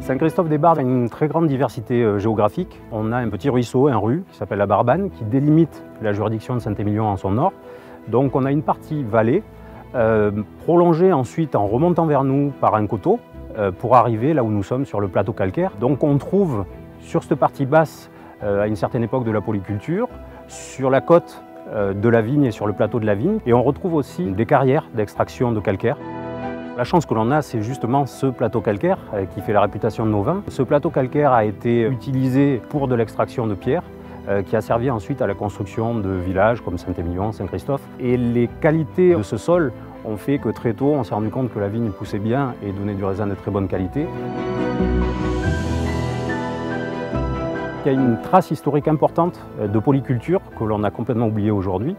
Saint-Christophe-des-Bardes a une très grande diversité géographique. On a un petit ruisseau, un ru, qui s'appelle la Barbane, qui délimite la juridiction de Saint-Émilion en son nord. Donc on a une partie vallée, prolongée ensuite en remontant vers nous par un coteau, pour arriver là où nous sommes sur le plateau calcaire. Donc on trouve sur cette partie basse, à une certaine époque de la polyculture, sur la côte de la vigne et sur le plateau de la vigne, et on retrouve aussi des carrières d'extraction de calcaire. La chance que l'on a, c'est justement ce plateau calcaire qui fait la réputation de nos vins. Ce plateau calcaire a été utilisé pour de l'extraction de pierre, qui a servi ensuite à la construction de villages comme Saint-Émilion, Saint-Christophe. Et les qualités de ce sol ont fait que très tôt, on s'est rendu compte que la vigne poussait bien et donnait du raisin de très bonne qualité. Il y a une trace historique importante de polyculture que l'on a complètement oubliée aujourd'hui,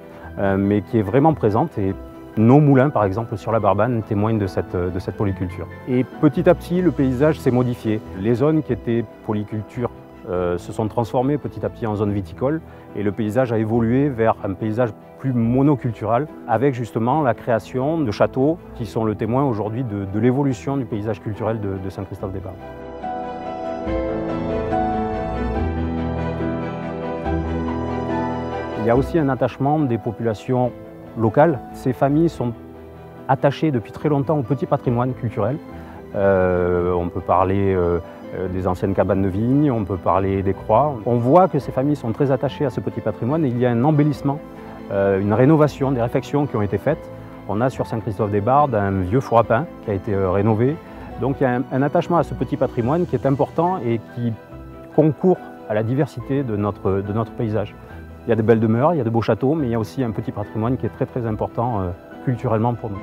mais qui est vraiment présente. Et nos moulins, par exemple, sur la Barbane, témoignent de cette polyculture. Et petit à petit, le paysage s'est modifié. Les zones qui étaient polyculture se sont transformées petit à petit en zones viticoles et le paysage a évolué vers un paysage plus monocultural avec justement la création de châteaux qui sont le témoin aujourd'hui de l'évolution du paysage culturel de Saint-Christophe-des-Bardes. Il y a aussi un attachement des populations locales. Ces familles sont attachées depuis très longtemps au petit patrimoine culturel. On peut parler des anciennes cabanes de vigne, on peut parler des croix. On voit que ces familles sont très attachées à ce petit patrimoine et il y a un embellissement, une rénovation, des réfections qui ont été faites. On a sur Saint-Christophe-des-Bardes un vieux four à pain qui a été rénové. Donc il y a un attachement à ce petit patrimoine qui est important et qui concourt à la diversité de notre paysage. Il y a de belles demeures, il y a de beaux châteaux, mais il y a aussi un petit patrimoine qui est très important culturellement pour nous.